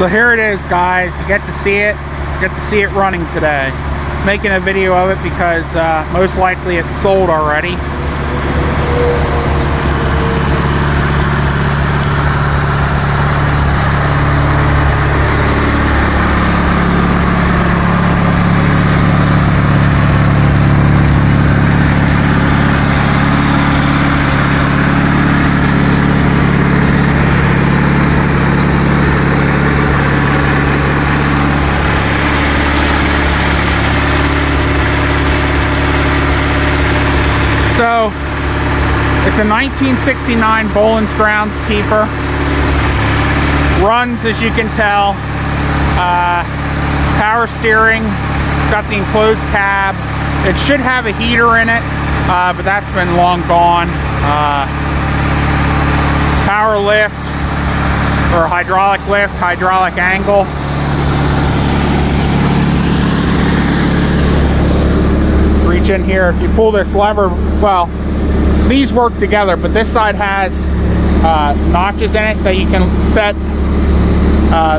So here it is, guys. You get to see it. You get to see it running today. Making a video of it because most likely it's sold already. So, it's a 1969 Bolens Grounds Keeper. Runs, as you can tell. Power steering. Got the enclosed cab. It should have a heater in it, but that's been long gone. Power lift, or hydraulic lift, hydraulic angle. Reach in here. If you pull this lever, well, these work together, but this side has notches in it that you can set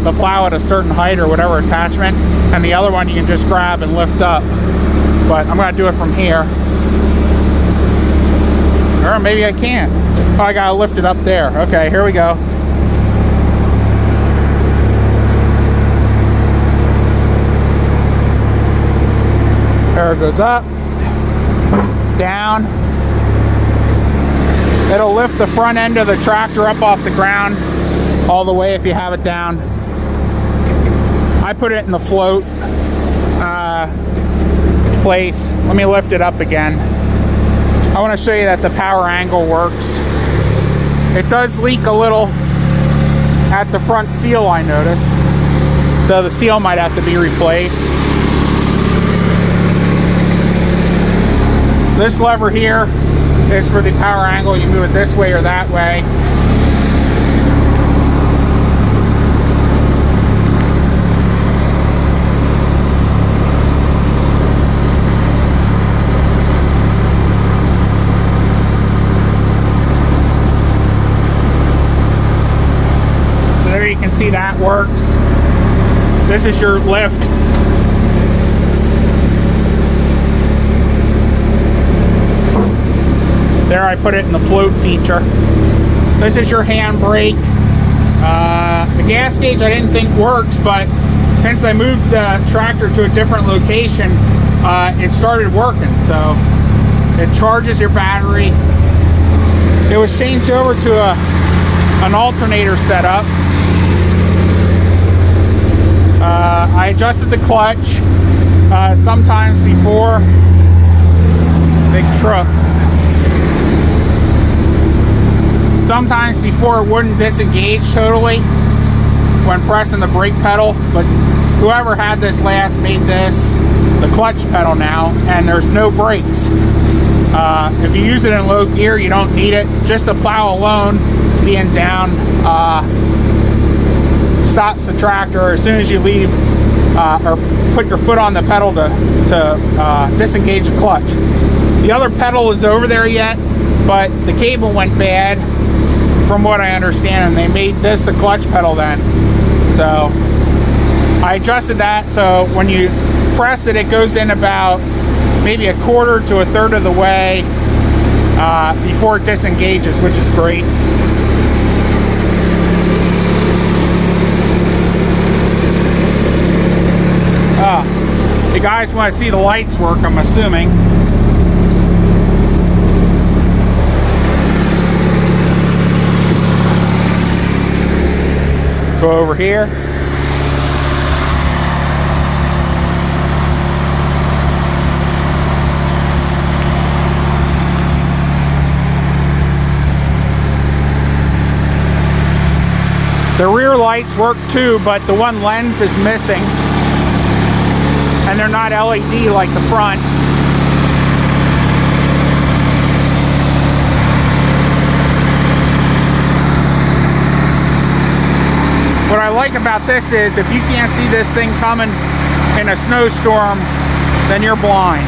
the plow at a certain height or whatever attachment, and the other one you can just grab and lift up. But I'm going to do it from here, or maybe I can't. Oh, I gotta lift it up there. Okay, here we go. There it goes up, down. It'll lift the front end of the tractor up off the ground all the way if you have it down. I put it in the float place. Let me lift it up again. I want to show you that the power angle works. It does leak a little at the front seal, I noticed. So the seal might have to be replaced. This lever here is for the power angle. You move it this way or that way. So there you can see that works. This is your lift. There, I put it in the float feature. This is your handbrake. The gas gauge I didn't think works, but since I moved the tractor to a different location, it started working. So it charges your battery. It was changed over to an alternator setup. I adjusted the clutch sometimes before. Big truck. Sometimes before it wouldn't disengage totally when pressing the brake pedal, but whoever had this last made this the clutch pedal now, and there's no brakes. If you use it in low gear, you don't need it. Just the plow alone, being down, stops the tractor as soon as you leave or put your foot on the pedal to disengage the clutch. The other pedal is over there yet, but the cable went bad, from what I understand, and they made this a clutch pedal then. So I adjusted that so when you press it, it goes in about maybe a quarter to a third of the way before it disengages, which is great. You guys want to see the lights work, I'm assuming. Go over here. The rear lights work too, but the one lens is missing. And they're not LED like the front. What I like about this is if you can't see this thing coming in a snowstorm, then you're blind.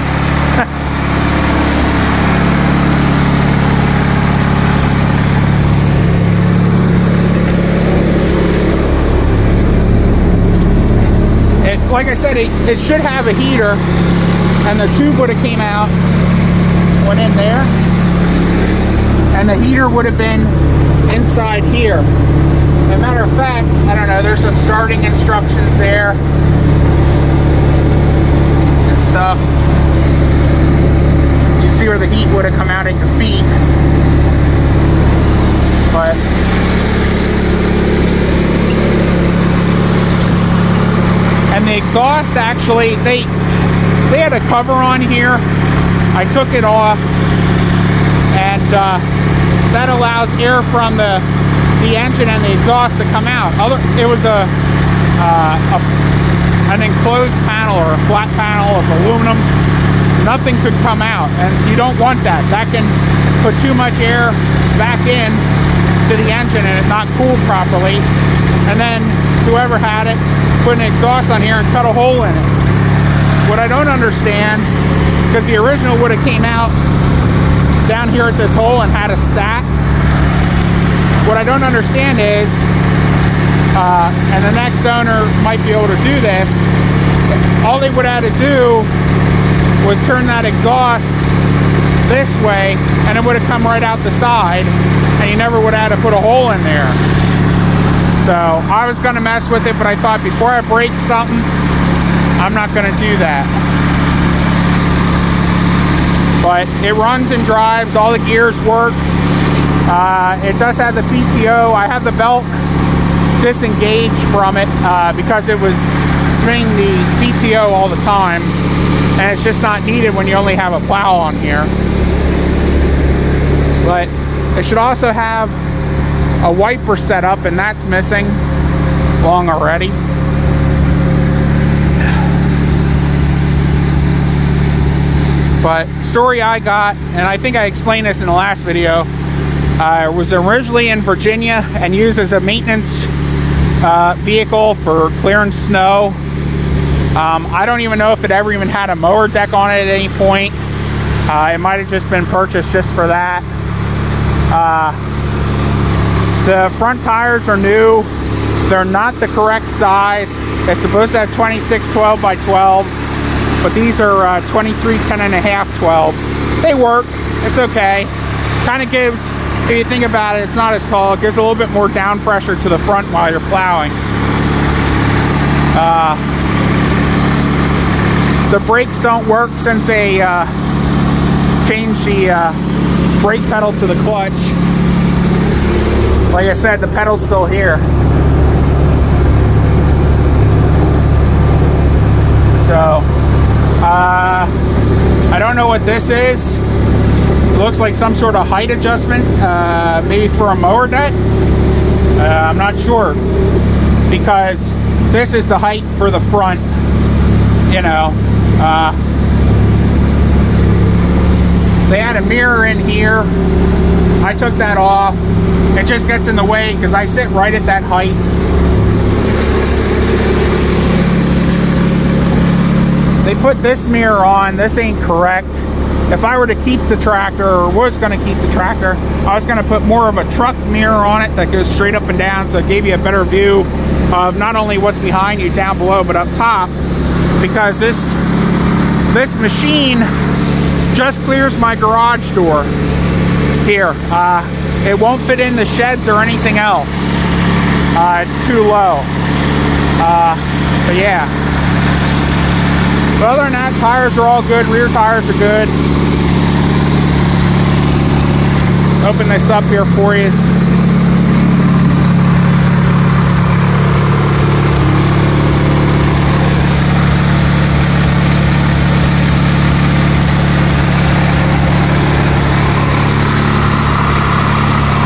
like I said, it should have a heater, and the tube would have came out, went in there, and the heater would have been inside here. As a matter of fact, I don't know, there's some starting instructions there and stuff. You can see where the heat would have come out at your feet. But and the exhaust, actually, they had a cover on here. I took it off, and that allows air from the engine and the exhaust to come out. It was an enclosed panel or a flat panel of aluminum. Nothing could come out, and you don't want that. That can put too much air back in to the engine and it not cool properly. And then whoever had it put an exhaust on here and cut a hole in it. What I don't understand, because the original would have came out down here at this hole and had a stack. What I don't understand is, and the next owner might be able to do this, all they would have had to do was turn that exhaust this way, and it would have come right out the side, and you never would have had to put a hole in there. So I was going to mess with it, but I thought before I break something, I'm not going to do that. But it runs and drives, all the gears work. It does have the PTO. I have the belt disengaged from it because it was spinning the PTO all the time, and it's just not needed when you only have a plow on here. But it should also have a wiper set up, and that's missing long already. But story I got, and I think I explained this in the last video, was originally in Virginia and used as a maintenance vehicle for clearing snow. I don't even know if it ever even had a mower deck on it at any point. It might have just been purchased just for that. The front tires are new. They're not the correct size. It's supposed to have 26 12x12s, but these are 23 10.5 12s. They work. It's okay. Kind of gives, if you think about it, it's not as tall. It gives a little bit more down pressure to the front while you're plowing. The brakes don't work since they changed the brake pedal to the clutch. Like I said, the pedal's still here. So, I don't know what this is. It looks like some sort of height adjustment, maybe for a mower deck. I'm not sure, because this is the height for the front, you know. They had a mirror in here. I took that off. It just gets in the way because I sit right at that height. They put this mirror on. This ain't correct. If I were to keep the tractor, or was going to keep the tractor, I was going to put more of a truck mirror on it that goes straight up and down, so it gave you a better view of not only what's behind you down below, but up top. Because this machine just clears my garage door here. It won't fit in the sheds or anything else. It's too low. But yeah. But other than that, tires are all good. Rear tires are good. Open this up here for you.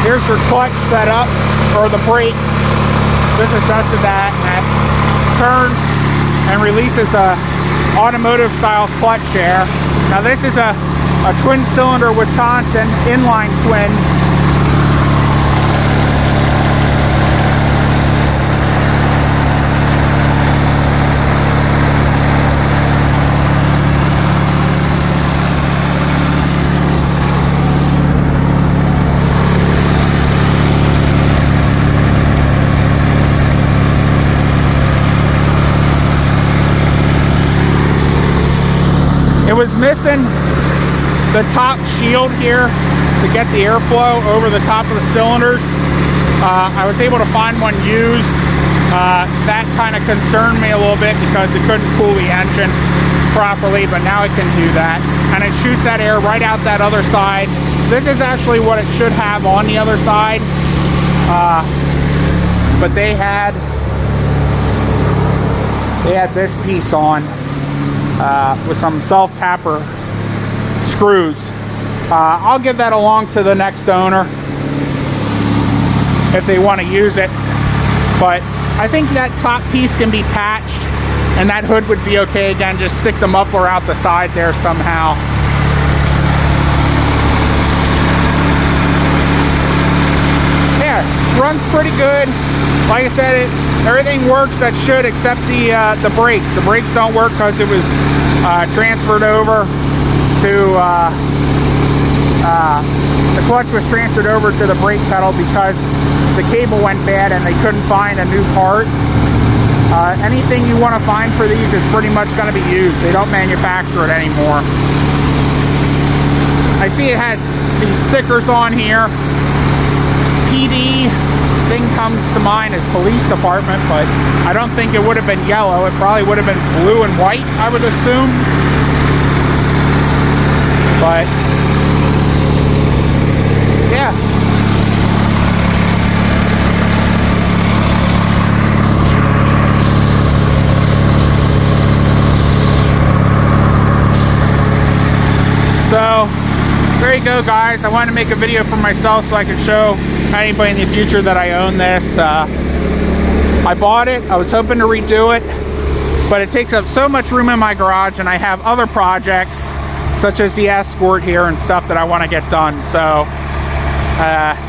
Here's your clutch set up, or the brake. This adjusted that, and that turns and releases a automotive style clutch share. Now this is a twin cylinder Wisconsin inline twin. was missing the top shield here to get the airflow over the top of the cylinders. I was able to find one used. That kind of concerned me a little bit because it couldn't cool the engine properly, but now it can do that. And it shoots that air right out that other side. This is actually what it should have on the other side. But they had this piece on with some self-tapper screws. I'll give that along to the next owner if they want to use it. But I think that top piece can be patched and that hood would be okay. Again, just stick the muffler out the side there somehow. Yeah, runs pretty good. Like I said, everything works that should except the brakes. The brakes don't work because it was transferred over to the clutch was transferred over to the brake pedal because the cable went bad and they couldn't find a new part. Anything you want to find for these is pretty much going to be used. They don't manufacture it anymore. I see it has these stickers on here. PD thing comes to mind as police department, but I don't think it would have been yellow. It probably would have been blue and white, I would assume. But yeah. So there you go, guys. I wanted to make a video for myself so I could show anybody in the future that I own this. I bought it. I was hoping to redo it, but it takes up so much room in my garage, and I have other projects such as the Escort here and stuff that I want to get done. So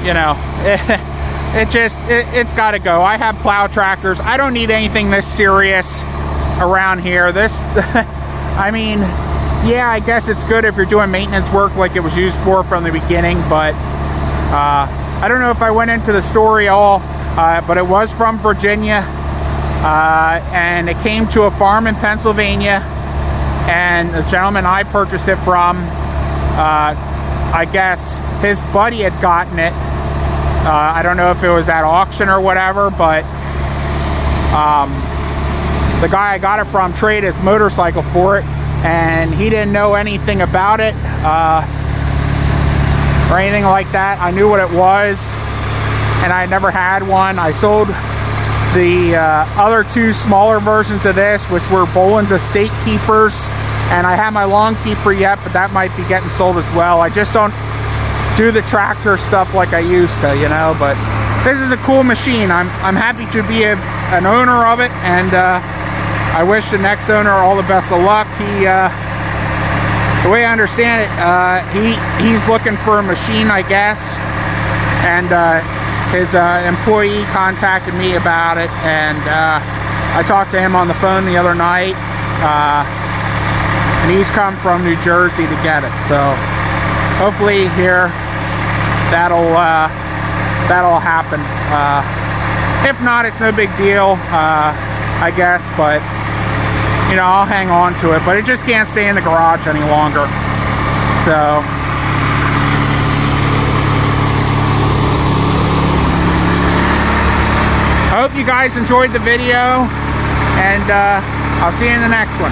you know, it's got to go. I have plow tractors. I don't need anything this serious around here. This I mean, yeah, I guess it's good if you're doing maintenance work like it was used for from the beginning, but I don't know if I went into the story all, but it was from Virginia, and it came to a farm in Pennsylvania, and the gentleman I purchased it from, I guess his buddy had gotten it. I don't know if it was at auction or whatever, but the guy I got it from traded his motorcycle for it, and he didn't know anything about it or anything like that. I knew what it was, and I never had one. I sold the other two smaller versions of this, which were Bolens Estate Keepers, and I have my Long Keeper yet, but that might be getting sold as well. I just don't do the tractor stuff like I used to, you know. But this is a cool machine. I'm happy to be an owner of it, and I wish the next owner all the best of luck. He, the way I understand it, he's looking for a machine, I guess, and his employee contacted me about it, and I talked to him on the phone the other night, and he's come from New Jersey to get it. So hopefully here that'll happen. If not, it's no big deal, I guess, but you know, I'll hang on to it, but it just can't stay in the garage any longer. So I hope you guys enjoyed the video, and I'll see you in the next one.